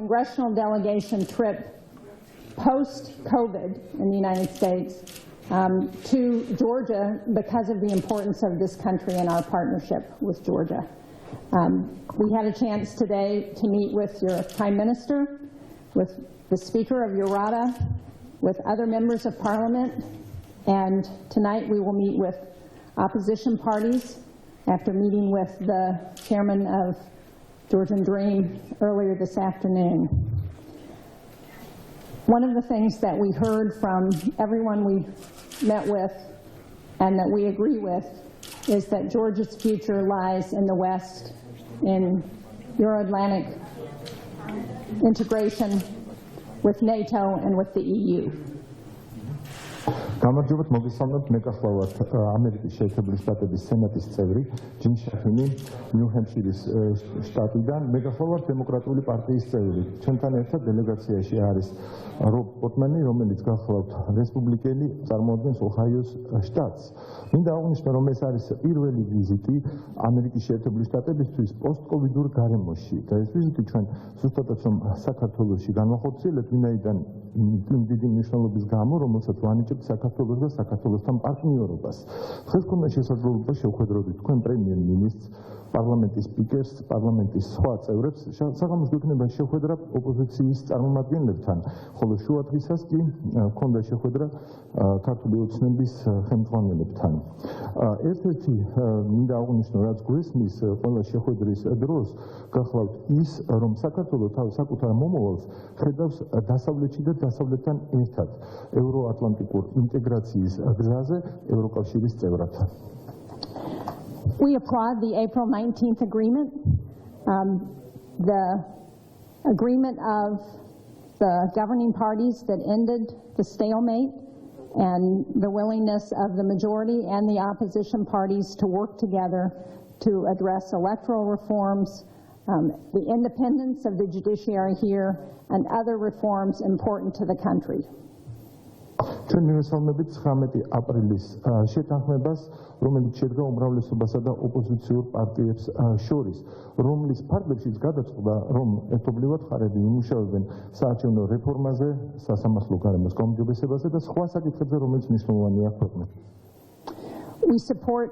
congressional delegation trip post-COVID in the United States to Georgia because of the importance of this country and our partnership with Georgia. We had a chance today to meet with your Prime Minister, with the Speaker of your Rada, with other members of Parliament, and tonight we will meet with opposition parties after meeting with the chairman of Georgian Dream earlier this afternoon. One of the things that we heard from everyone we met with and that we agree with is that Georgia's future lies in the West, in Euro-Atlantic integration with NATO and with the EU. გამარჯობათ, მოგესალმებით, მე გახლავართ ამერიკის შეერთებული შტატების სენატის წევრი ჯინ შეფინი ნიუ-ჰემპშირის შტატიდან. მე გახლავართ დემოკრატიული პარტიის წევრი. ჩვენთან ერთად დელეგაციაში არის რობ პოტმანი, რომელიც გახლავთ რესპუბლიკელი, წარმოადგენს ოჰაიოს შტატს. მინდა აღვნიშნო, რომ ეს არის პირველი ვიზიტი ამერიკის შეერთებული შტატებისთვის პოსტკოვიდურ გარემოში. და ეს ვიზიტი ჩვენ ზუსტადაც რომ საქართველოში განვახორციელებთ, ვინაიდან დიდი მნიშვნელობის გამო, რომელსაც ვანიჭებთ საქართველოს და საქართველოსთან პარტნიორობას. დღეს გქონდა შესაძლებლობა შევხედროდით თქვენ პრემიერ-მინისტრს, პარლამენტის სპიკერს, პარლამენტის სხვა წევრებს, საღამოს გვექნება შეხვედრა ოპოზიციის წარმომადგენლებთან, ხოლო შუა დღისას კი გქონდა შეხვედრა ქართული ოცნების ხელმძღვანელებთან. ერთ-ერთი მინდა აღვნიშნო, რაც გვესმის ყველა შეხვედრის დროს, გახლავთ ის, რომ საქართველო თავის საკუთარ მომავალს ხედავს დასავლეთში და დასავლეთთან ერთად ევროატლანტიკურ ინტეგრაციის გზაზე ევროკავშირის წევრად. We applaud the April 19th agreement, the agreement of the governing parties that ended the stalemate and the willingness of the majority and the opposition parties to work together to address electoral reforms, the independence of the judiciary here, and other reforms important to the country. ჩვენ მივესალმებით 19 აპრილის შეთანხმებას, რომელიც შედგა უმრავლესობასა და ოპოზიციურ პარტიებს შორის, რომლის ფარგლებშიც გადაწყდა, რომ ერთობლივად ხარები იმუშავებენ საარჩევნო რეფორმაზე, სასამართლო გარემოს გაუმჯობესებაზე და სხვა საკითხებზე, რომელიც მნიშვნელოვანია ქვეყნად. We support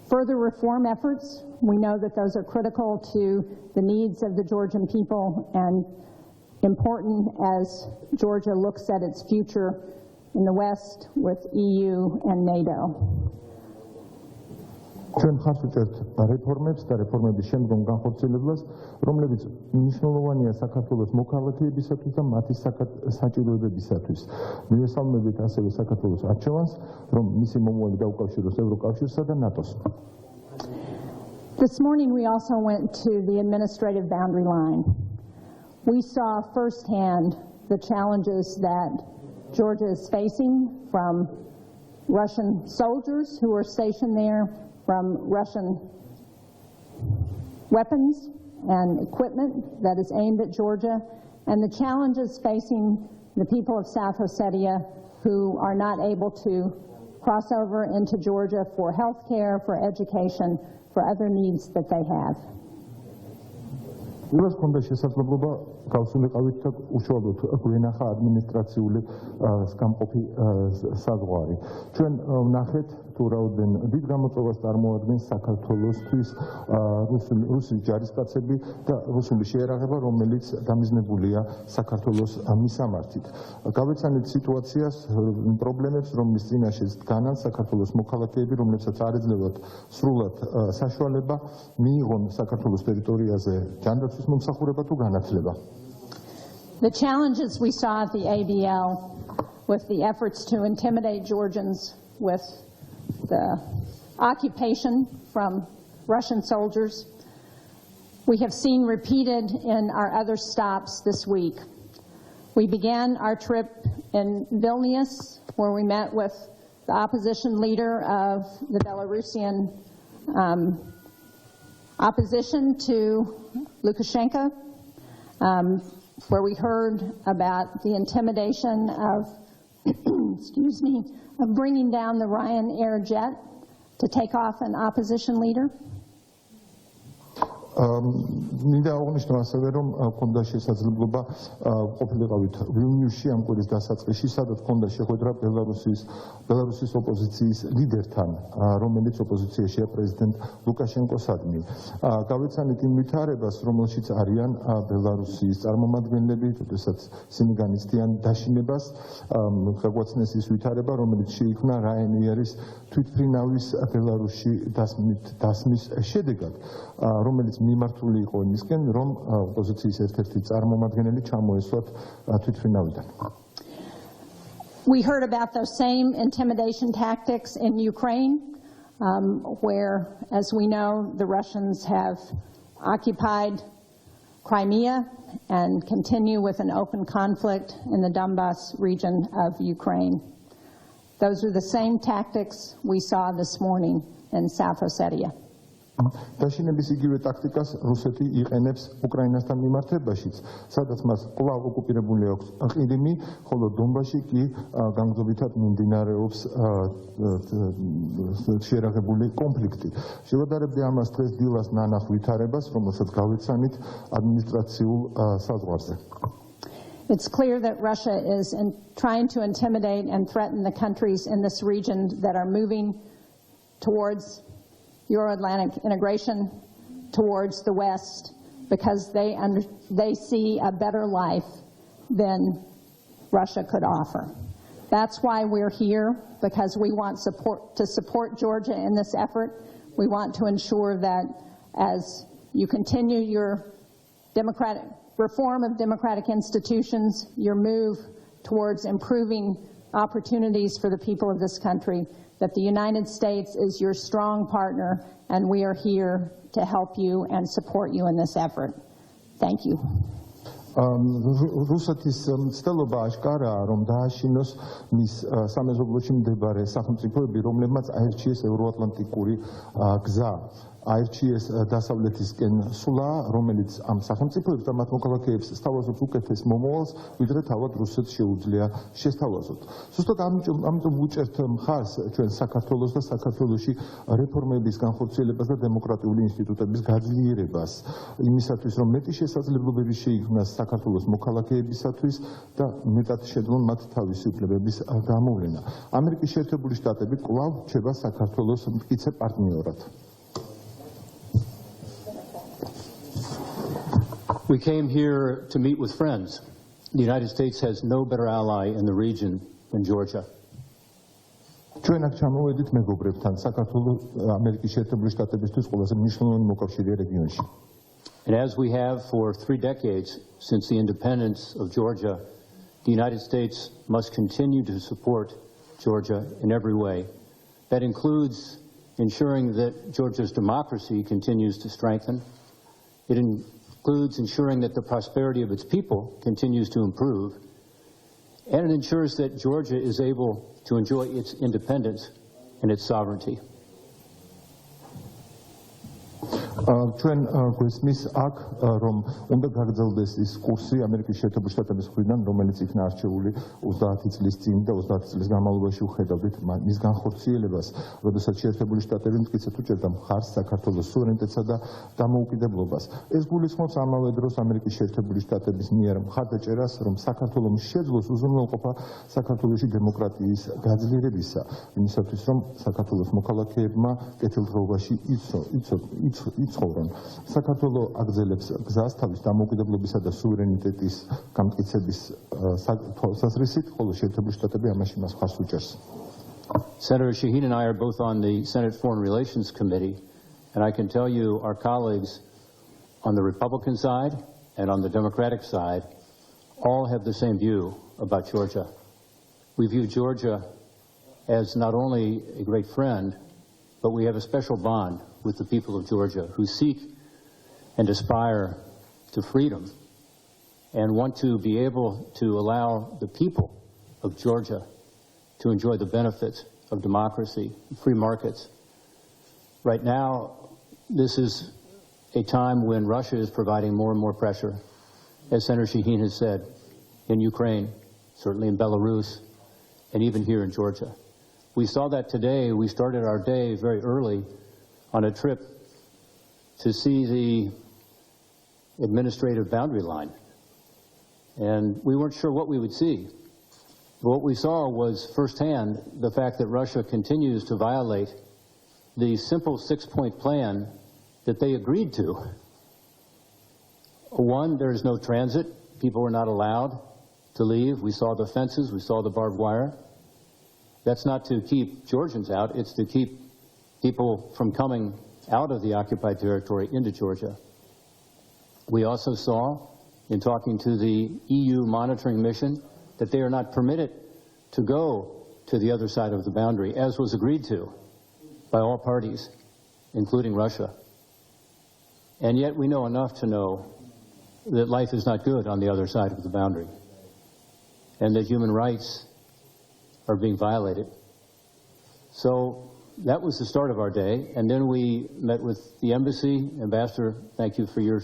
further reform efforts. We know that those are critical to the needs of the Georgian people and important as Georgia looks at its future in the West with EU and NATO. ჩვენ ხარს ვუჭერთ რეფორმებს და რეფორმების შემდგომ განხორციელებას, რომლებიც მნიშვნელოვანია საქართველოს მოქალაქეებისათვის და მათი საჭიროებებისათვის. მივესალმებით ასევე საქართველოს არჩევანს, რომ მისი მომავალი დაუკავშიროს ევროკავშირსა და ნატოს. This morning we also went to the administrative boundary line. We saw firsthand the challenges that Georgia is facing from Russian soldiers who are stationed there, from Russian weapons and equipment that is aimed at Georgia, and the challenges facing the people of South Ossetia who are not able to cross over into Georgia for health care, for education, for other needs that they have. Ულას ქონდა შესაძლებლობა გავსულიყავით და უშუალოდ გვენახა ადმინისტრაციული გამყოფი საზღვარი. ჩვენ ვნახეთ თუ რაოდენ დიდ გამოწვევას წარმოადგენს საქართველოსთვის რუსული ჯარისკაცები და რუსული შეერაღება, რომელიც დამიზნებულია საქართველოს მისამართით. გავეცანით სიტუაციას, პრობლემებს, რომლის წინაშეც დგანან საქართველოს მოქალაქეები, რომლებსაც არ ეძლევათ სრულად საშუალება მიიღონ საქართველოს ტერიტორიაზე ჯანდაცვის მომსახურება თუ განათლება. The challenges we saw at the ABL with the efforts to intimidate Georgians with the occupation from Russian soldiers, we have seen repeated in our other stops this week. We began our trip in Vilnius, where we met with the opposition leader of the Belarusian opposition to Lukashenko, where we heard about the intimidation of, excuse me, of bringing down the Ryanair jet to take off an opposition leader. მინდა აღნიშნო ასევე, რომ ქონდა შესაძლებლობა ყოფილიყავით ვილნიუსში ამ კვირის დასაწყისში, სადაც ქონდა შეხვედრა ბელარუსის ოპოზიციის ლიდერთან, რომელიც ოპოზიციაშია პრეზიდენტ ლუკაშენკოსადმი. გავეცანით იმ ვითარებას, რომელშიც არიან ბელარუსის წარმომადგენლები, როდესაც ისინი განიცდიან დაშინებას, გაგვაცნეს ის ვითარება, რომელიც შეიქმნა რაინიერის თვითმფრინავის ბელარუსში დასმის შედეგად, რომელიც მიმართული იყო იმისკენ, რომ ოპოზიციის ერთ-ერთი წარმომადგენელი ჩამოესვათ თვითმფრინავიდან. We heard about those same intimidation tactics in Ukraine, where, as we know, the Russians have occupied Crimea and continue with an open conflict in the Donbas region of Ukraine. Those are the same tactics we saw this morning in South Ossetia. დაშინების იგივე ტაქტიკას რუსეთი იყენებს უკრაინასთან მიმართებაშიც, სადაც მას კვლავ ოკუპირებული აქვს ყირიმი, ხოლო დონბასში კი განგრძობითად მიმდინარეობს შერაღებული კონფლიქტი. შევადარებდი ამას დღეს დილას ნანახ ვითარებას, რომელსაც გავეცანით ადმინისტრაციულ საზღვარზე. It's clear that Russia is trying to intimidate and threaten the countries in this region that are moving towards Euro-Atlantic integration, towards the West, because they see a better life than Russia could offer. That's why we're here, because we want to support Georgia in this effort. We want to ensure that as you continue your reform of democratic institutions, your move towards improving opportunities for the people of this country, that the United States is your strong partner, and we are here to help you and support you in this effort. Thank you. რუსეთის მცდელობა აშკარაა, რომ დააშინოს მის სამეზობლოში მდებარე სახელმწიფოები, რომლებმაც აირჩიეს ევროატლანტიკური გზა. აირჩიეს დასავლეთისკენ სულა, რომელიც ამ სახელმწიფოებს და მათ მოქალაქეებს სთავაზობს უკეთეს მომავალს, ვიდრე თავად რუსეთს შეუძლია შესთავაზოთ. ზუსტად ამიტომ ვუჭერთ მხარს ჩვენ საქართველოს და საქართველოში რეფორმების განხორციელებას და დემოკრატიული ინსტიტუტების გაძლიერებას, იმისათვის, რომ მეტი შესაძლებლობები შეიქმნას საქართველოს მოქალაქეებისათვის და მეტად შეძლონ მათ თავისუფლებების გამოვლენა. ამერიკის შეერთებული შტატები კვლავ რჩება საქართველოს მტკიცე პარტნიორად. We came here to meet with friends. The United States has no better ally in the region than Georgia. ჩვენ აქ ჩამოვედით მეგობრებთან, საქართველოს ამერიკის შეერთებული შტატებისთვის ყველაზე მნიშვნელოვანი მოკავშირეა რეგიონში. And as we have for 3 decades since the independence of Georgia, the United States must continue to support Georgia in every way. That includes ensuring that Georgia's democracy continues to strengthen. It includes ensuring that the prosperity of its people continues to improve, and it ensures that Georgia is able to enjoy its independence and its sovereignty. ჩვენ გვესმის აქ, რომ უნდა გაგრძელდეს ის კურსი ამერიკის შეერთებული შტატების მხრიდან, რომელიც იქნა არჩეული 30 წლის წინ და 30 წლის განმავლობაში უხედავდით მის განხორციელებას, როდესაც შეერთებული შტატები მტკიცედ უჭერდა მხარს საქართველოს სუვერენიტეტსა და დამოუკიდებლობას. ეს გულისხმობს ამავე დროს ამერიკის შეერთებული შტატების მიერ მხარდაჭერას, რომ საქართველოს შეძლოს უზრუნველყოფა საქართველოში დემოკრატიის გაძლიერებისა, იმისათვის, რომ საქართველოს მოქალაქეებმა კეთილდღეობაში იცხოვრონ. საქართველოს აგრძელებს გზას თავის დამოუკიდებლობისა და სუვერენიტეტის გამტკიცების თვალსაზრისით, ხოლო შეერთებული შტატები ამაში მას მხარს უჭერს. Senator Shaheen and I are both on the Senate Foreign Relations Committee, and I can tell you our colleagues on the Republican side and on the Democratic side all have the same view about Georgia. We view Georgia as not only a great friend, but we have a special bond with the people of Georgia who seek and aspire to freedom and want to be able to allow the people of Georgia to enjoy the benefits of democracy, free markets. Right now, this is a time when Russia is providing more and more pressure, as Senator Shaheen has said, in Ukraine, certainly in Belarus, and even here in Georgia. We saw that today. We started our day very early on a trip to see the administrative boundary line. And we weren't sure what we would see. But what we saw was firsthand the fact that Russia continues to violate the simple 6-point plan that they agreed to. One, there is no transit. People were not allowed to leave. We saw the fences, we saw the barbed wire. That's not to keep Georgians out, it's to keep people from coming out of the occupied territory into Georgia. We also saw, in talking to the EU monitoring mission, that they are not permitted to go to the other side of the boundary, as was agreed to by all parties, including Russia. And yet we know enough to know that life is not good on the other side of the boundary, and that human rights are being violated. So that was the start of our day, and then we met with the embassy. Ambassador, thank you for your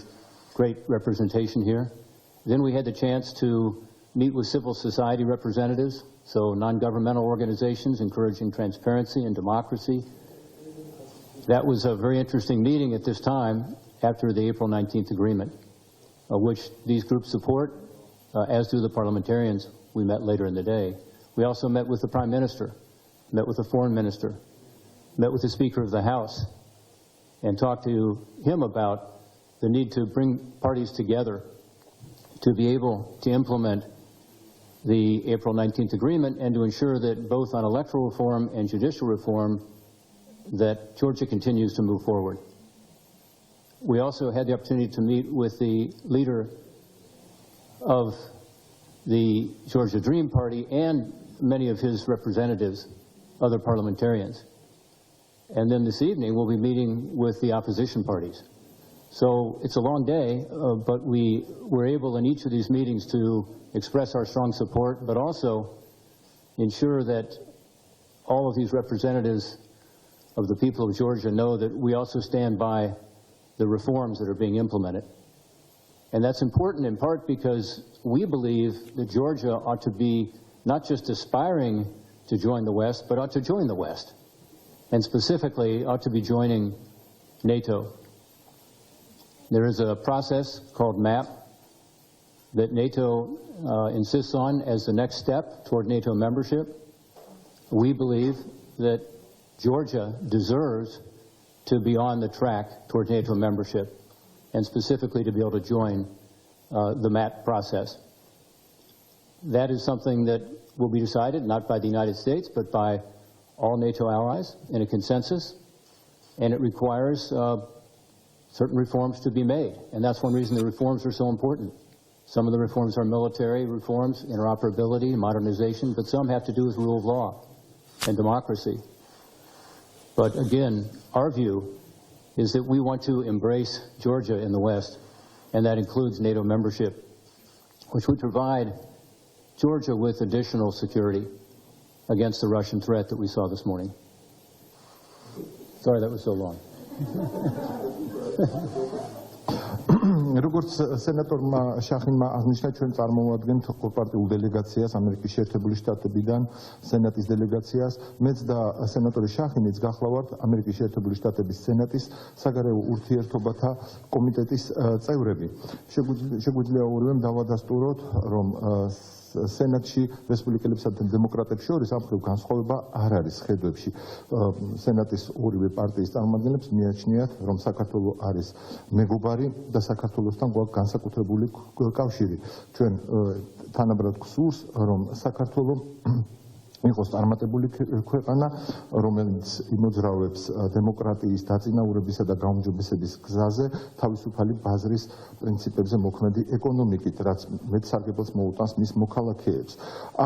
great representation here. Then we had the chance to meet with civil society representatives, so non-governmental organizations encouraging transparency and democracy. That was a very interesting meeting at this time after the April 19th agreement, which these groups support, as do the parliamentarians we met later in the day. We also met with the Prime Minister, met with the Foreign Minister, met with the Speaker of the House, and talked to him about the need to bring parties together to be able to implement the April 19th agreement and to ensure that both on electoral reform and judicial reform that Georgia continues to move forward. We also had the opportunity to meet with the leader of the Georgia Dream Party and many of his representatives, other parliamentarians. And then this evening we'll be meeting with the opposition parties. So it's a long day, but we were able in each of these meetings to express our strong support, but also ensure that all of these representatives of the people of Georgia know that we also stand by the reforms that are being implemented. And that's important in part because we believe that Georgia ought to be not just aspiring to join the West, but ought to join the West, and specifically ought to be joining NATO. There is a process called MAP that NATO insists on as the next step toward NATO membership. We believe that Georgia deserves to be on the track toward NATO membership, and specifically to be able to join the MAP process. That is something that will be decided not by the United States, but by all NATO allies in a consensus, and it requires certain reforms to be made, and that's one reason the reforms are so important. Some of the reforms are military reforms, interoperability, modernization, but some have to do with rule of law and democracy. But again, our view is that we want to embrace Georgia in the West, and that includes NATO membership, which would provide Georgia with additional security against the Russian threat that we saw this morning. Sorry that was so long. როგორც სენატორმა შახინმა აღნიშნა, ჩვენ წარმოვადგენთ ორპარტიულ დელეგაციას ამერიკის შეერთებული შტატებიდან, სენატის დელეგაციას. მეც და სენატორი შახინიც გახლავართ ამერიკის შეერთებული შტატების სენატის საგარეო ურთიერთობათა კომიტეტის წევრები. შეგვიძლია ორივემ დავადასტუროთ, რომ სენატში რესპუბლიკელებსა და დემოკრატებს შორის ამ მხრივ განსხვავება არ არის ხედვებში. სენატის ორივე პარტიის წარმომადგენლებს მიაჩნიათ, რომ საქართველო არის მეგობარი და საქართველოსთან გვაქვს განსაკუთრებული კავშირი. ჩვენ თანაბრად გვსურს, რომ საქართველო იყოს წარმატებული ქვეყანა, რომელიც იმოძრავებს დემოკრატიის დაწინაურებისა და გაუმჯობესების გზაზე თავისუფალი ბაზრის პრინციპებზე მოქმედი ეკონომიკით, რაც მეტ სარგებელს მოუტანს მის მოქალაქეებს.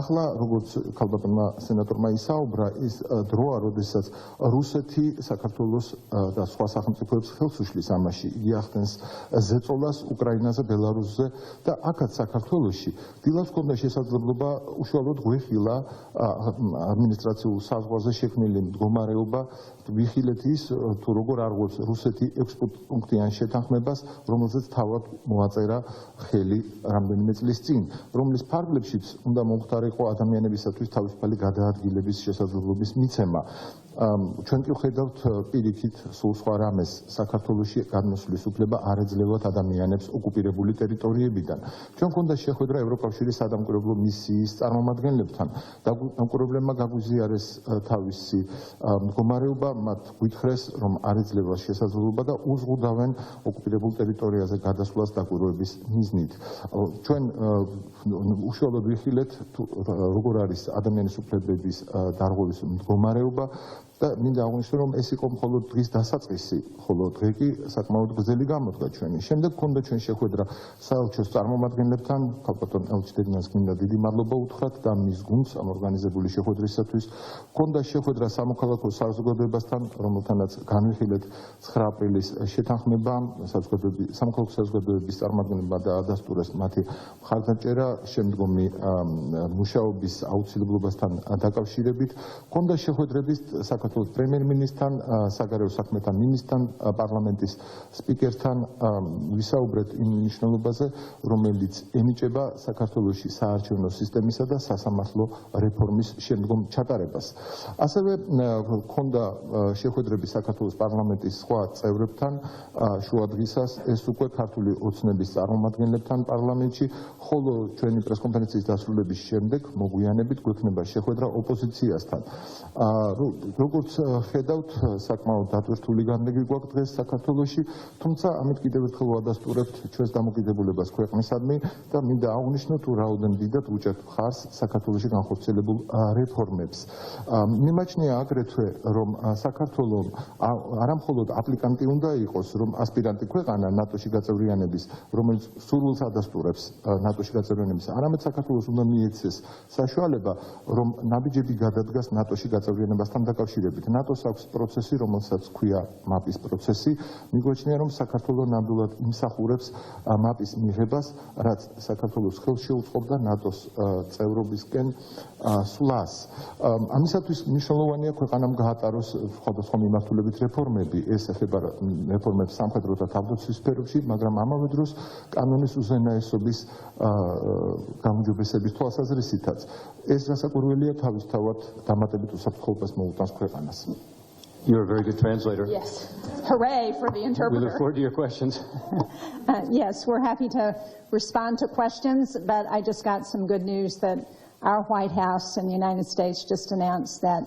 ახლა, როგორც ქალბატონმა სენატორმა ისაუბრა, ის დროა, როდესაც რუსეთი საქართველოს და სხვა სახელმწიფოებს ხელს უშლის ამაში, იგი ახდენს ზეწოლას უკრაინაზე, ბელარუსზე და აქაც საქართველოში დილას ჰქონდა შესაძლებლობა უშუალოდ გვეხილა ადმინისტრაციულ საზღვარზე შექმნილი მდგომარეობა, ვიხილეთ ის, თუ როგორ არღვევს რუსეთი 6 პუნქტიან შეთანხმებას, რომელზეც თავად მოაწერა ხელი რამდენიმე წლის წინ, რომლის ფარგლებშიც უნდა მომხდარიყო ადამიანებისათვის თავისუფალი გადაადგილების შესაძლებლობის მიცემა. ჩვენ კი ვხედავთ პირიქით სულ სხვა რამეს საქართველოში გადმოსვლის უფლება არ ეძლევათ ადამიანებს ოკუპირებული ტერიტორიებიდან. ჩვენ გვქონდა შეხვედრა ევროკავშირის სადამკვირვებლო მისიის წარმომადგენლებთან. დამკვირვებლებმა გაგვიზიარეს თავისი მდგომარეობა, მათ გვითხრეს, რომ არ ეძლევა შესაძლებლობა და უზღუდავენ ოკუპირებულ ტერიტორიაზე გადასვლას დაკვირვების მიზნით. ჩვენ უშუალოდ ვიხილეთ როგორ არის ადამიანის უფლებების დარღვევის მდგომარეობა და მინდა აღვნიშნო, რომ ეს იყო მხოლოდ დღის დასაწყისი, ხოლო დღე კი საკმაოდ გრძელი გამოდგა ჩვენი. შემდეგ გქონდა ჩვენ შეხვედრა საელჩოს წარმომადგენლებთან, ქალბატონ ელჩდენიანს მინდა დიდი მადლობა უთხრათ და მის გუნდს ამ ორგანიზებული შეხვედრისათვის. გქონდა შეხვედრა სამოქალაქო საზოგადოებასთან, რომელთანაც განვიხილეთ 9 აპრილის შეთანხმება, სამოქალაქო საზოგადოების წარმომადგენლებმა დაადასტურეს მათი მხარდაჭერა შემდგომი მუშაობის აუცილებლობასთან დაკავშირებით. გქონდა შეხვედრების საქართველოს პრემიერ-მინისტრთან, საგარეო საქმეთა მინისტრთან, პარლამენტის სპიკერთან ვისაუბრეთ იმ მნიშვნელობაზე, რომელიც ენიჭება საქართველოში საარჩევნო სისტემისა და სასამართლო რეფორმის შემდგომ ჩატარებას. ასევე გქონდა შეხვედრები საქართველოს პარლამენტის სხვა წევრებთან, შუადღისას ეს უკვე ქართული ოცნების წარმომადგენლებთან პარლამენტში, ხოლო ჩვენი პრესკონფერეციის დასრულების შემდეგ მოგვიანებით გვექნება შეხვედრა ოპოზიციასთან. როგორც ხედავთ, საკმაოდ დატვირთული განმეგი გვაქვს დღეს საქართველოში, თუმცა ამით კიდევ ერთხელ ვადასტურებთ ჩვენს დამოკიდებულებას ქვეყნისადმი და მინდა აღვნიშნოთ, რაოდენ დიდად უჭერთ მხარს საქართველოში განხორციელებულ რეფორმებს. მიმაჩნია აგრეთვე, რომ საქართველოს არამხოლოდ აპლიკანტი უნდა იყოს, რომ ასპირანტი ქვეყანა ნატოში გაწევრიანების, რომელიც სურვილს ადასტურებს ნატოში გაწევრიანების, არამედ საქართველოს უნდა მიეცეს საშუალება, რომ ნაბიჯები გადადგას ნატოში გაწევრიანებასთან დაკავშირებით. ნატოს აქვს პროცესი, რომელსაც ქვია მაპის პროცესი. მიგვაჩნია, რომ საქართველოს ნამდვილად იმსახურებს მაპის მიღებას, რაც საქართველოს ხელს შეუწყობდა ნატოს წევრობისკენ სვლას. ამისათვის მნიშვნელოვანია ქვეყანამ გაატაროს სხვადასხვა მიმართულებით რეფორმები. ეს ეხება რეფორმებს სამხედრო და თავდაცვის სფეროში, მაგრამ ამავე დროს კანონის უზენაესობის გაუმჯობესების თვალსაზრისითაც. ეს გასაკვირველია თავისთავად დამატებით უსაფრთხოებას მოუტანს ქვეყანას. You're a very good translator. Yes. Hooray for the interpreter. We look forward to your questions. Yes, we're happy to respond to questions, but I just got some good news that our White House in the United States just announced that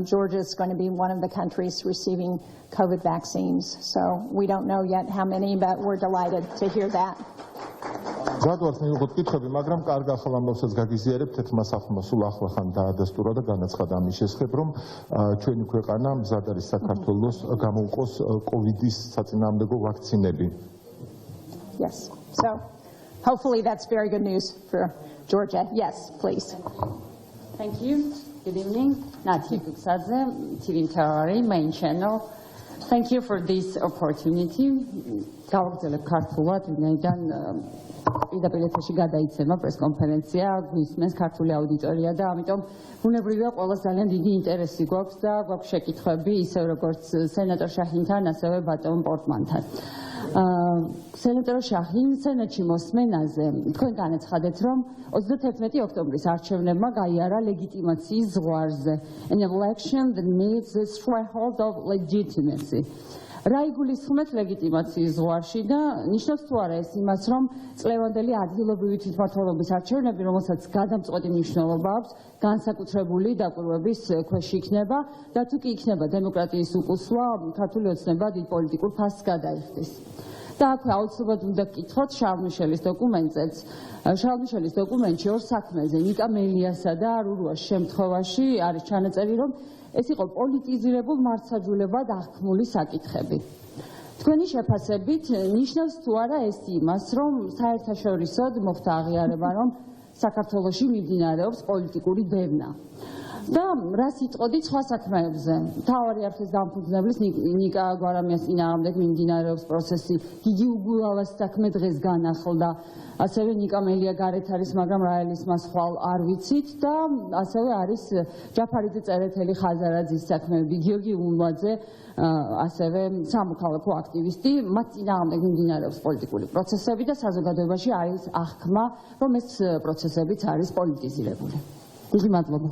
Georgia is going to be one of the countries receiving COVID vaccines. So we don't know yet how many, but we're delighted to hear that. Ზადვართ მივიღოთ კითხვები, მაგრამ კარგ ახალ ამბავსაც გაგიზიარებთ, თეთრმა სახლმა სულ ახლახან დაადასტურა და განაცხადა ამის შესახებ, რომ ჩვენი ქვეყანა მზად არის საქართველოს გამოუყოს კოვიდის საწინააღმდეგო ვაქცინები. Yes. So hopefully that's very good news for Georgia. Yes, please. Thank you. Good evening. Nati Duksadze, TV Mtavari, main channel. Thank you for this opportunity. გავაგრძელებ ქართულად, ვინაიდან პირდაპირ ეთერში გადაიცემა პრესკონფერენცია, გვისმენს ქართული აუდიტორია და ამიტომ ბუნებრივია ყველას ძალიან დიდი ინტერესი გვაქვს და გვაქვს შეკითხვები ისევ როგორც სენატორ შაჰინთან, ასევე ბატონ პორტმანთან. სენატორ შაჰინ, სენატში მოსმენაზე თქვენ განაცხადეთ, რომ 31 ოქტომბრის არჩევნებმა გაიარა ლეგიტიმაციის ზღვარზე. An election that meets the threshold of legitimacy. რა იგულისხმეთ ლეგიტიმაციის ზღვარში და ნიშნავს თუ არა ეს იმას, რომ წლევანდელი ადგილობრივი თვითმმართველობის არჩევნები, რომელსაც გადამწყვეტი მნიშვნელობა აქვს, განსაკუთრებული დაკვირვების ქვეშ იქნება და თუ კი იქნება დემოკრატიის უკუსვა, ქართული ოცნება დიდ პოლიტიკურ ფასს გადაიხდის. და აქვე აუცილებლად უნდა გკითხოთ შარლ-მიშელის დოკუმენტზეც. შარლ-მიშელის დოკუმენტში ორ საქმეზე, ნიკა მელიასა და რურუას შემთხვევაში არის ჩანაწერი, რომ ეს იყო პოლიტიზირებულ მართლმსაჯულებად აღქმული საკითხები. თქვენი შეფასებით ნიშნავს თუ არა ეს იმას, რომ საერთაშორისოდ მოხდა აღიარება, რომ საქართველოში მიმდინარეობს პოლიტიკური დევნა. და რას იტყოდით სხვა საქმეებზე? მთავარი არხის დამფუძნებლის ნიკა გვარამიას წინააღმდეგ მიმდინარეობს პროცესი, გიგი უგულავას საქმე დღეს განახლდა. ასევე ნიკა მელია გარეთ არის, მაგრამ რაელისმა ხვალ არ ვიცით და ასევე არის ჯაფარიძე წერეთელი ხაზარაძის საქმეები, გიორგი ულმაძე, ასევე სამოქალაქო აქტივისტი, მათ წინააღმდეგ მიმდინარეობს პოლიტიკური პროცესები და საზოგადოებაში არის აღქმა, რომ ეს პროცესებიც არის პოლიტიზირებული. დიდი მადლობა.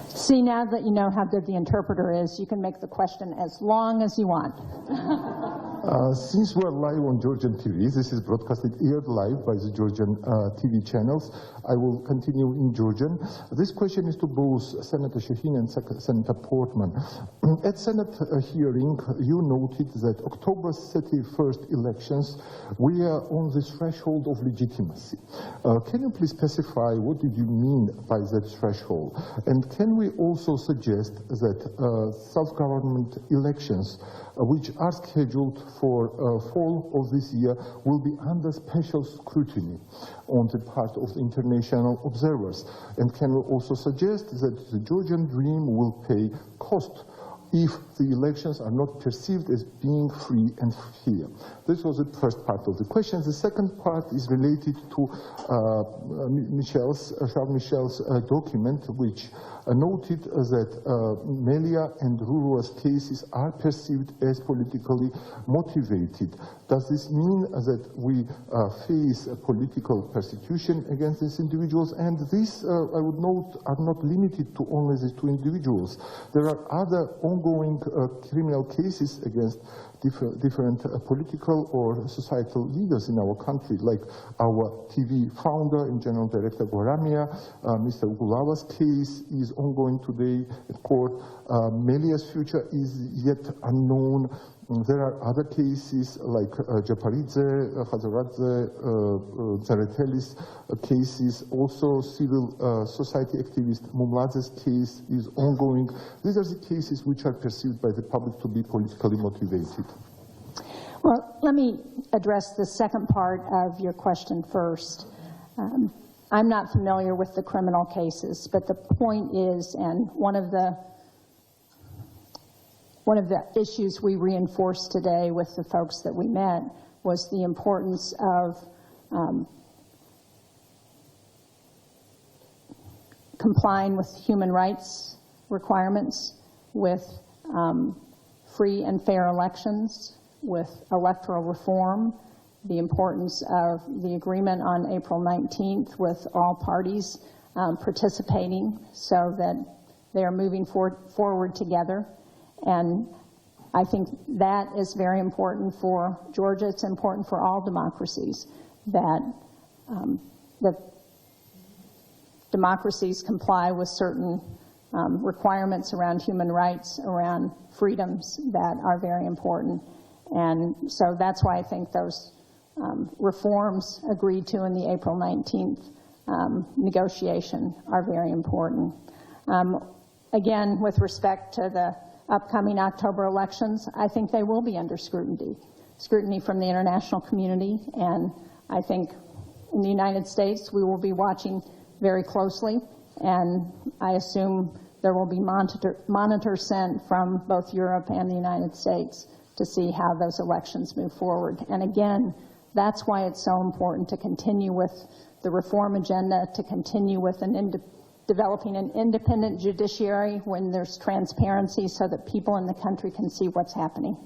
See, now that you know how good the interpreter is, you can make the question as long as you want. Since we're live on Georgian TV, this is broadcasted aired live by the Georgian TV channels. I will continue in Georgian. This question is to both Senator Shaheen and Senator Portman. At Senate hearing, you noted that October 31st elections were on the threshold of legitimacy. Can you please specify what did you mean by that threshold? And can we also suggest that self-government elections which are scheduled for fall of this year will be under special scrutiny on the part of the international observers? And can we also suggest that the Georgian dream will pay cost if the elections are not perceived as being free and fair? This was the first part of the question. The second part is related to Charles Michel's document, which noted that Melia and Rurua's cases are perceived as politically motivated. Does this mean that we face political persecution against these individuals? And these, I would note, are not limited to only these two individuals. There are other ongoing criminal cases against different political or societal leaders in our country, like our TV founder and General Director Goramia. Mr. Ugulava's case is ongoing today at court. Melia's future is yet unknown. There are other cases like Japaridze, Khazaradze, Zareteli's cases. Also, civil society activist Mumladze's case is ongoing. These are the cases which are perceived by the public to be politically motivated. Well, let me address the second part of your question first. I'm not familiar with the criminal cases, but the point is, and one of the issues we reinforced today with the folks that we met was the importance of complying with human rights requirements, with free and fair elections, with electoral reform, the importance of the agreement on April 19th with all parties participating so that they are moving forward together. And I think that is very important for Georgia. It's important for all democracies that democracies comply with certain requirements around human rights, around freedoms that are very important. And so that's why I think those reforms agreed to in the April 19th negotiation are very important. Again, with respect to the upcoming October elections, I think they will be under scrutiny from the international community, and I think in the United States we will be watching very closely, and I assume there will be monitors sent from both Europe and the United States to see how those elections move forward. And again, that's why it's so important to continue with the reform agenda, to continue with developing an independent judiciary when there's transparency so that people in the country can see what's happening.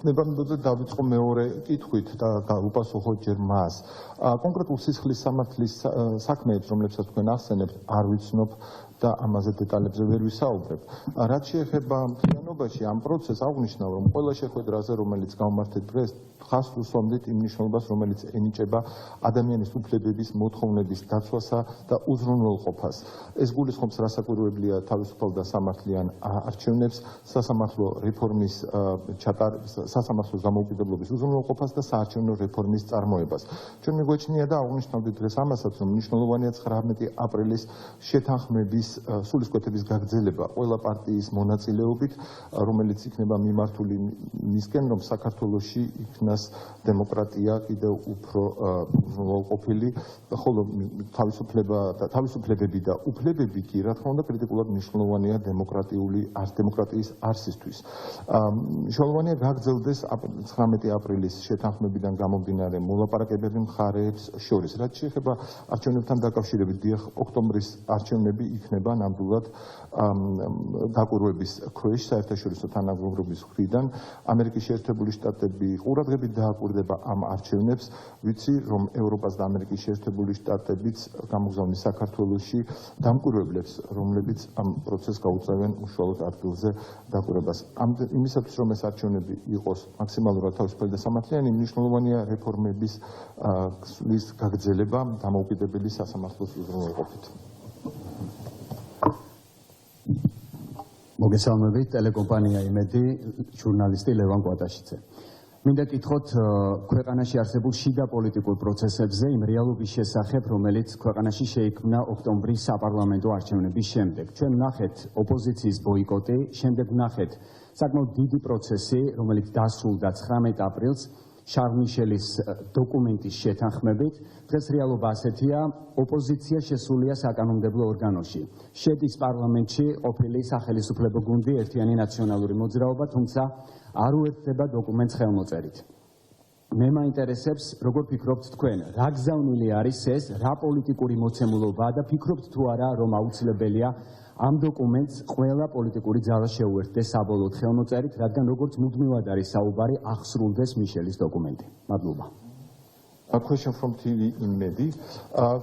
ნებამდე დავიწყო მეორე კითხვით და უპასუხო ჯერ მას. კონკრეტულ სისხლის სამართლის საქმეებს, რომლებსაც თქვენ ახსენებთ, არ ვიცნობ და ამაზე დეტალებზე ვერ ვისაუბრებ. რაც შეეხება მთლიანობაში ამ პროცესს, აღნიშნავ, რომ ყველა შეხვედრაზე, რომელიც გავმართეთ დღეს, ხას უსვამდით იმ მნიშვნელობას, რომელიც ენიჭება ადამიანის უფლებების, მოთხოვნების დაცვასა და უზრუნველყოფას. ეს გულისხმობს რასაკვირველია თავისუფალ და სამართლიან არჩევნებს, სასამართლო რეფორმის სასამართლოს დამოუკიდებლობის უზრუნველყოფას და საარჩევნო რეფორმის წარმოებას. ჩვენ მიგვაჩნია და აღნიშნავდით დღეს ამასაც, რომ მნიშვნელოვანია 19 აპრილის შეთანხმების სულისკვეთების გაგრძელება ყველა პარტიის მონაწილეობით, რომელიც იქნება მიმართული მისკენ, რომ საქართველოში იქნას დემოკრატია კიდევ უფრო უზრუნველყოფილი, ხოლო თავისუფლებები და უფლებები კი, რა თქმა უნდა, კრიტიკულად მნიშვნელოვანია დემოკრატიის არსისთვის. მნიშვნელოვანია გაგრძელდეს 19 აპრილის შეთანხმებიდან გამომდინარე მოლაპარაკებები მხარეებს შორის. რაც შეეხება არჩევნებთან დაკავშირებით, დიახ, ოქტომბრის არჩევნები იქნება ნამდვილად დაკვირვების ქვეშ საერთაშორისო თანამდებობის მხრიდან. ამერიკის შეერთებული შტატები ყურადღებით დააკვირდება ამ არჩევნებს. ვიცი, რომ ევროპას და ამერიკის შეერთებული შტატებიც გამოგზავნეს საქართველოში დამკვირვებლებს, რომლებიც ამ პროცესს გაუწევენ უშუალოდ ადგილზე დაკვირვებას. იმისათვის, რომ ეს არჩევნები იყოს მაქსიმალურად თავისუფალი და სამართლიანი, მნიშვნელოვანია რეფორმების გაგრძელება დამოუკიდებელი სასამართლოს უზრუნველყოფით. მოგესალმებით, ტელეკომპანია იმედი, ჟურნალისტი ლევან კვატაშიძე. მინდა კითხოთ ქვეყანაში არსებულ შიდა პოლიტიკურ პროცესებზე იმ რეალობის შესახებ, რომელიც ქვეყანაში შეიქმნა ოქტომბრის საპარლამენტო არჩევნების შემდეგ. ჩვენ ვნახეთ ოპოზიციის ბოიკოტი, შემდეგ ვნახეთ საკმაოდ დიდი პროცესი, რომელიც დასრულდა 19 აპრილს შარლ მიშელის დოკუმენტის შეთანხმებით. დღეს რეალობა ასეთია, ოპოზიცია შესულია საკანონმდებლო ორგანოში. შედის პარლამენტში ყოფილი სახელისუფლებო გუნდი ერთიანი ნაციონალური მოძრაობა, თუმცა არ უერთდება დოკუმენტს ხელმოწერით. მე მაინტერესებს, როგორ ფიქრობთ თქვენ, რა გზავნილი არის ეს, რა პოლიტიკური მოცემულობაა და ფიქრობთ თუ არა, რომ აუცილებელია ამ დოკუმენტს ყველა პოლიტიკური ძალა შეუერთდეს საბოლოოდ ხელმოწერით, რადგან როგორც მუდმივად არის საუბარი, აღსრულდეს მიშელის დოკუმენტი. მადლობა. A question from TV in Medi.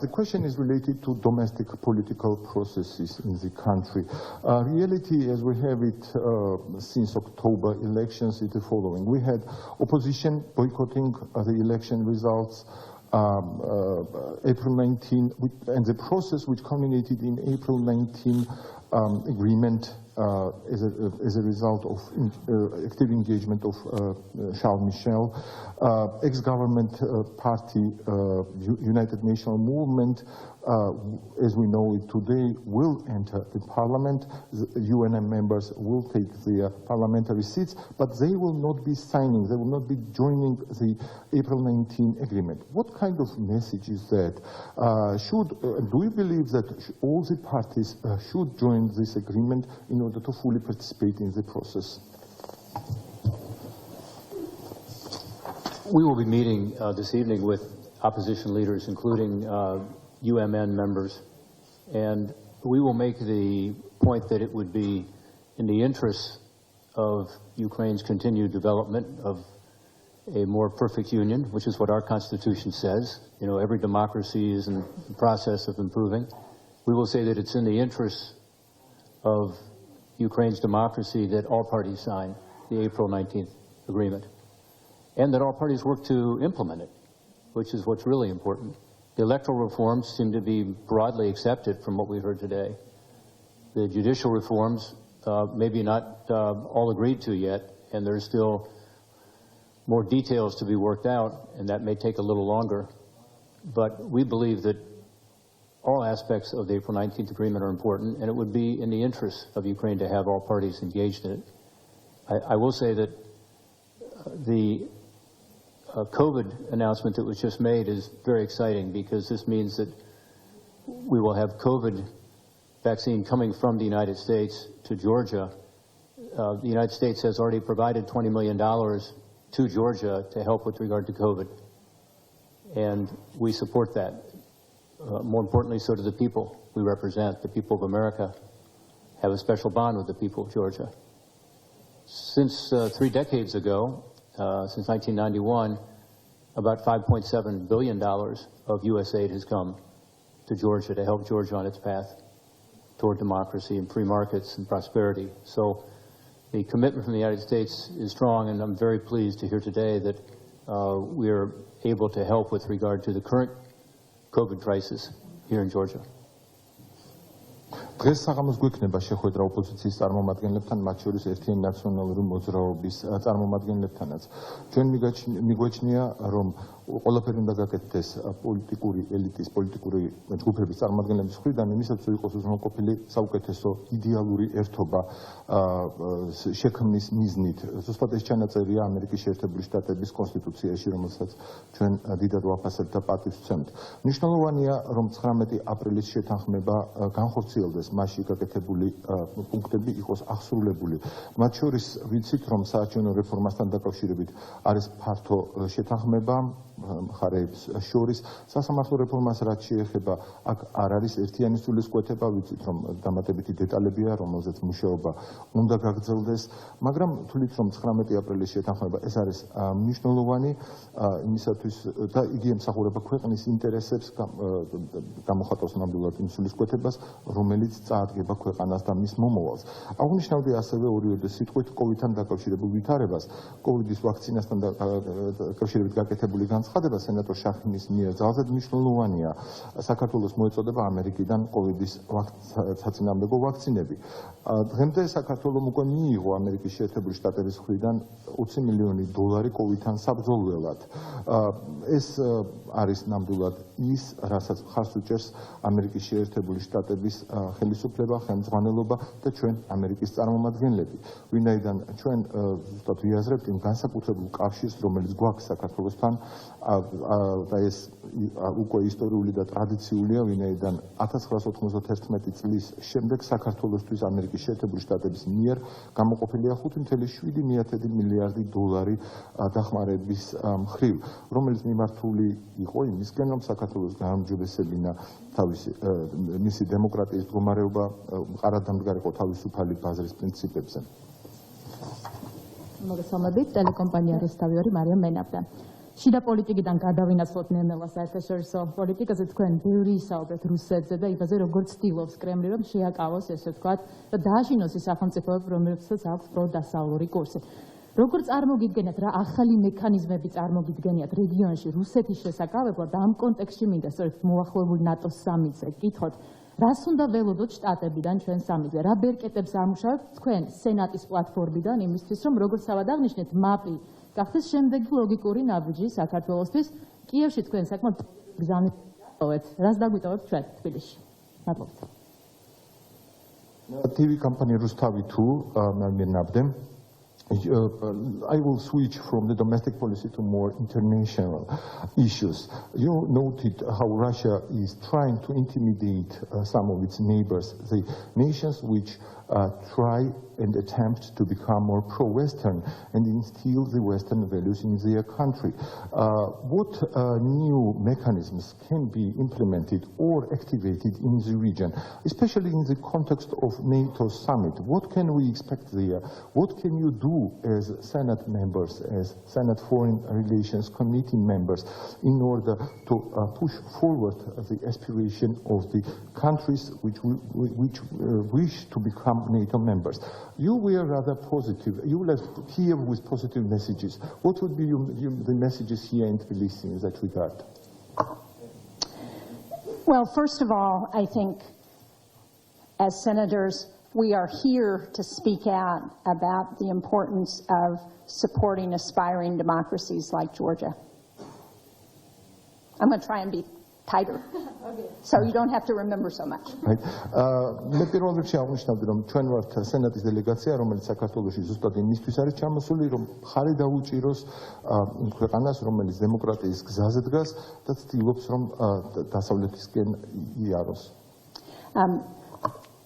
The question is related to domestic political processes in the country. Reality, as we have it since October elections, is the following. We had opposition boycotting the election results April 19, and the process which culminated in April 19 agreement as a result of active engagement of Charles Michel, ex-government party United National Movement, as we know it today, will enter the parliament. The UNM members will take their parliamentary seats, but they will not be signing, they will not be joining the April 19 agreement. What kind of message is that? Do you believe that all the parties should join this agreement in order to fully participate in the process? We will be meeting this evening with opposition leaders, including UMN members, and we will make the point that it would be in the interests of Ukraine's continued development of a more perfect union, which is what our Constitution says. You know, every democracy is in the process of improving. We will say that it's in the interests of Ukraine's democracy that all parties sign the April 19th agreement, and that all parties work to implement it, which is what's really important. The electoral reforms seem to be broadly accepted from what we heard today. The judicial reforms maybe not all agreed to yet, and there's still more details to be worked out, and that may take a little longer. But we believe that all aspects of the April 19th agreement are important, and it would be in the interest of Ukraine to have all parties engaged in it. I will say that the COVID announcement that was just made is very exciting, because this means that we will have COVID vaccine coming from the United States to Georgia. The United States has already provided $20 million to Georgia to help with regard to COVID, and we support that. More importantly, so do the people we represent. The people of America have a special bond with the people of Georgia. Since 3 decades ago, since 1991, about $5.7 billion of U.S. aid has come to Georgia to help Georgia on its path toward democracy and free markets and prosperity. So the commitment from the United States is strong, and I'm very pleased to hear today that we are able to help with regard to the current COVID crisis here in Georgia. დღეს საღამოს გვექნება შეხვედრა ოპოზიციის წარმომადგენლებთან, მათ შორის ერთიანი ნაციონალური მოძრაობის წარმომადგენლებთანაც. ჩვენ მიგვაჩნია, რომ ყველაფერი უნდა გაკეთდეს პოლიტიკური ელიტის, პოლიტიკური ჯგუფების წარმომადგენლების მხრიდან, იმისათვის რომ იყოს უზრუნველყოფილი საუკეთესო იდეალური ერთობა შექმნის მიზნით. ზუსტად ეს ჩანაწერია ამერიკის შეერთებული შტატების კონსტიტუციაში, რომელსაც ჩვენ დიდად ვაფასებთ და პატივს ვცემთ. მნიშვნელოვანია, რომ 19 აპრილის შეთანხმება განხორციელდეს, მასში გაკეთებული პუნქტები იყოს აღსრულებული. მათ შორის ვიცით, რომ საარჩევნო რეფორმასთან დაკავშირებით არის ფართო შეთანხმება მხარეებს შორის. სასამართლო რეფორმას რაც შეეხება, აქ არ არის ერთიანი სულისკვეთება, ვიცით, რომ დამატებითი დეტალებია, რომელზეც მუშაობა უნდა გაგრძელდეს, მაგრამ თვლით, რომ 19 აპრილის შეთანხმება ეს არის მნიშვნელოვანი იმისათვის და იგი ემსახურება ქვეყნის ინტერესებს, გამოხატავს ნამდვილად იმ სულისკვეთებას, რომელიც წაადგება ქვეყანას და მის მომავალს. აღნიშნავდი ასევე ორივე სიტყვით კოვიდთან დაკავშირებულ ვითარებას. კოვიდის ვაქცინასთან დაკავშირებით გაკეთებული განცხადება სენატორ შახინის მიერ ძალზედ მნიშვნელოვანია. საქართველოს მოეწოდება ამერიკიდან კოვიდის საწინააღმდეგო ვაქცინები. დღემდე საქართველოს უკვე მიიღო ამერიკის შეერთებული შტატების მხრიდან $20 მილიონი კოვიდთან საბრძოლველად. ეს არის ნამდვილად ის, რასაც მხარს უჭერს ამერიკის შეერთებული შტატების ხელისუფლება, ხელმძღვანელობა და ჩვენ ამერიკის წარმომადგენლები. ვინაიდან ჩვენ ზუსტად ვიაზრებთ იმ განსაკუთრებულ კავშირს, რომელიც გვაქვს საქართველოსთან და ეს უკვე ისტორიული და ტრადიციულია, ვინაიდან 1991 წლის შემდეგ საქართველოსთვის ამერიკის შეერთებული შტატების მიერ გამოყოფილია $5.7 მილიარდი დახმარების მხრივ, რომელიც მიმართული იყო იმისკენ, რომ საქართველოს გაამჯობესებინა მისი დემოკრატიის მდგომარეობა, მყარად დამდგარიყო თავისუფალი ბაზრის პრინციპებზე. მოგესალმებით, ტელეკომპანია რუსთავი მარიამ მენაბდა. შიდა პოლიტიკიდან გადავინაცვლოთ ნელ-ნელა საერთაშორისო პოლიტიკაზე. თქვენ ბევრი ისაუბრეთ რუსეთზე და იმაზე, როგორ ცდილობს კრემლი, რომ შეაკავოს, ესე ვთქვათ, და დააშინოს ის სახელმწიფოები, რომელსაც აქვს პროდასავლური კურსი. როგორ წარმოგიდგენიათ, რა ახალი მექანიზმები წარმოგიდგენიათ რეგიონში რუსეთის შესაკავებლად და ამ კონტექსტში მინდა სწორედ მოახლოებული ნატოს სამიტზე გკითხოთ, რას უნდა ველოდოთ შტატებიდან ჩვენ სამიტზე, რა ბერკეტებს ამუშავებთ თქვენ სენატის პლატფორმიდან იმისთვის, რომ როგორც თავად აღნიშნეთ, მაპი გახდეს შემდეგი ლოგიკური ნაბიჯი საქართველოსთვის. კიევში თქვენ საკმაოდ გზავნით, რას დაგვიტოვებთ ჩვენ თბილისში? მადლობთ. TV company Rustavi 2 მენაბდე. I will switch from the domestic policy to more international issues. You noted how Russia is trying to intimidate some of its neighbors, the nations which try and attempt to become more pro-Western and instill the Western values in their country. What new mechanisms can be implemented or activated in the region, especially in the context of NATO summit? What can we expect there? What can you do as Senate members, as Senate Foreign Relations Committee members, in order to push forward the aspiration of the countries which wish to become NATO members? You were rather positive. You left here with positive messages. What would be the messages here in Tbilisi in that regard? Well, first of all, I think as senators, we are here to speak out about the importance of supporting aspiring democracies like Georgia. I'm going to try and be tighter, so you don't have to remember so much. მე პირველ რიგში აღნიშნავდი, რომ ჩვენ ვართ სენატის დელეგაცია, რომელიც საქართველოში ზუსტად იმისთვის არის ჩამოსული, რომ ხარი დაუჭიროს იმ ქვეყანას, რომელიც დემოკრატიის გზაზე დგას და ცდილობს, რომ დასავლეთისკენ იაროს.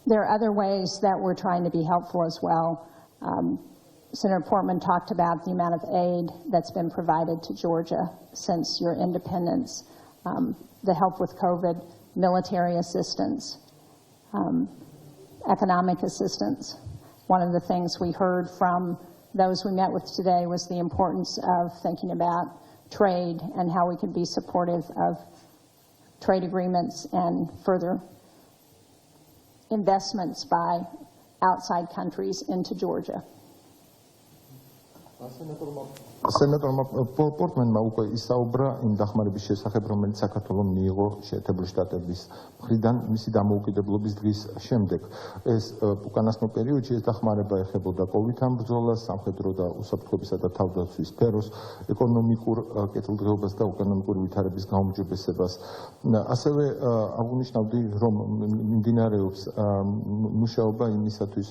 There are other ways that we're trying to be helpful as well. Senator Portman talked about the amount of aid that's been provided to Georgia since your independence. The help with COVID, military assistance, economic assistance. One of the things we heard from those we met with today was the importance of thinking about trade and how we could be supportive of trade agreements and further investments by outside countries into Georgia. სენატორმა პორტმანმა უკვე ისაუბრა იმ დახმარების შესახებ, რომელიც საქართველოს მიიღო შეერთებული შტატების მხრიდან მისი დამოუკიდებლობის დღის შემდეგ. ეს უკანასკნელ პერიოდში ეს დახმარება ეხებოდა კოვიდთან ბრძოლას, სამხედრო და უსაფრთხოებისა და თავდაცვის სფეროს, ეკონომიკურ კეთილდღეობას და ეკონომიკური ვითარების გაუმჯობესებას. ასევე აღნიშნავდი, რომ მიმდინარეობს მუშაობა იმისათვის,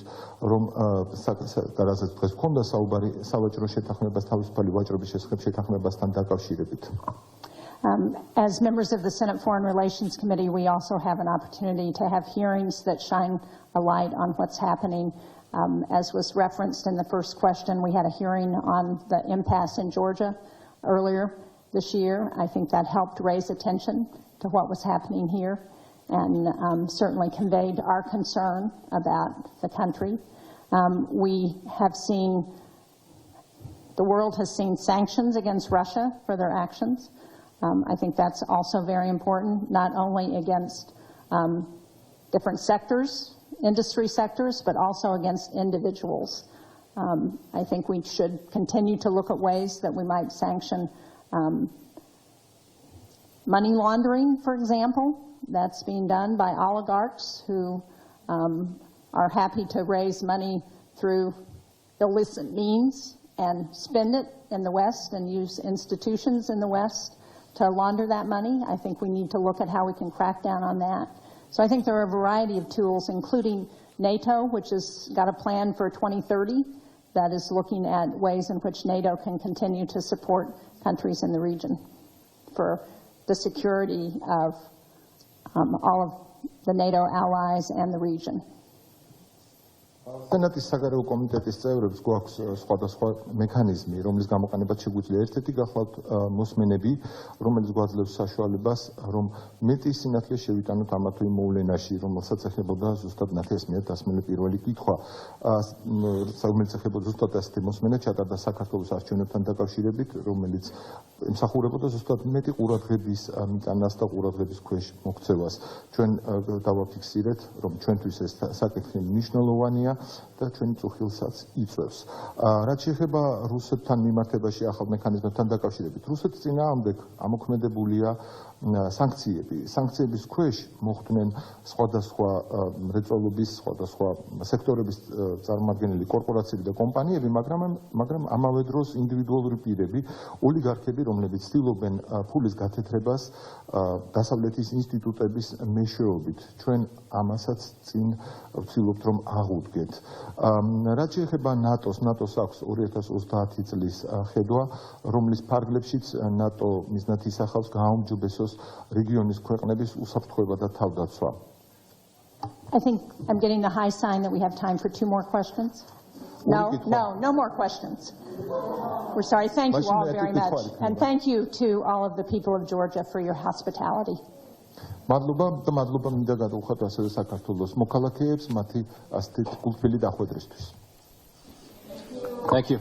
რომ რასაც დღეს ჰქონდა საუბარი სავაჭრო შეთანხმებას თავისუფალი ვაჭრობის შესახებ შეთანხმებასთან დაკავშირებით. As members of the Senate Foreign Relations Committee, we also have an opportunity to have hearings that shine a light on what's happening. As was referenced in the first question, we had a hearing on the impasse in Georgia earlier this year. I think that helped raise attention to what was happening here and certainly conveyed our concern about the country. We have seen, the world has seen sanctions against Russia for their actions. I think that's also very important, not only against different sectors, industry sectors, but also against individuals. I think we should continue to look at ways that we might sanction money laundering, for example. That's being done by oligarchs who are happy to raise money through illicit means and spend it in the West and use institutions in the West to launder that money. I think we need to look at how we can crack down on that. So I think there are a variety of tools, including NATO, which has got a plan for 2030 that is looking at ways in which NATO can continue to support countries in the region for the security of all of the NATO allies and the region. სენატის საგარეო კომიტეტის წევრებს გვაქვს სხვადასხვა მექანიზმი, რომლის გამოყენებაც შეგვიძლია ერთ-ერთი გახლავთ მოსმენები, რომელიც გვაძლევს საშუალებას, რომ მეტი სინათლე შევიტანოთ ამა თუ იმ მოვლენაში, რომელსაც ეხებოდა ზუსტად ნათეს მიერ დასმული პირველი კითხვა, რომელიც ეხებოდა ზუსტად ასეთი მოსმენა ჩატარდა საქართველოს არჩევნებთან დაკავშირებით, რომელიც ემსახურებოდა ზუსტად მეტი ყურადღების მიტანას და ყურადღების ქვეშ მოქცევას. ჩვენ დავაფიქსირეთ, რომ ჩვენთვის ეს საკითხი მნიშვნელოვანია და ჩვენი წუხილსაც იწვევს. რაც შეეხება რუსეთთან მიმართებაში ახალ მექანიზმებთან დაკავშირებით, რუსეთის წინააღმდეგ ამოქმედებულია სანქციები. სანქციების ქვეშ მოხვდნენ სხვადასხვა მრეწველობის, სხვადასხვა სექტორების წარმომადგენელი კორპორაციები და კომპანიები, მაგრამ ამავე დროს ინდივიდუალური პირები, ოლიგარქები, რომლებიც ცდილობენ ფულის გათეთრებას დასავლეთის ინსტიტუტების მეშვეობით. ჩვენ ამასაც წინ ვცდილობთ, რომ აღუდგეთ. რაც შეეხება ნატოს აქვს 2030 წლის ხედვა, რომლის ფარგლებშიც ნატო მიზნად ისახავს გააუმჯობესოს რეგიონის ქვეყნების უსაფრთხოება და თავდაცვა. I think I'm getting the high sign that we have time for 2 more questions. No more questions. We're sorry. Thank you all very much. And thank you to all of the people of Georgia for your hospitality. მადლობა და მადლობა მინდა გადავხატო ასევე საქართველოს მოქალაქეებს მათი ასეთ კულტურული დახვედრისთვის. Thank you.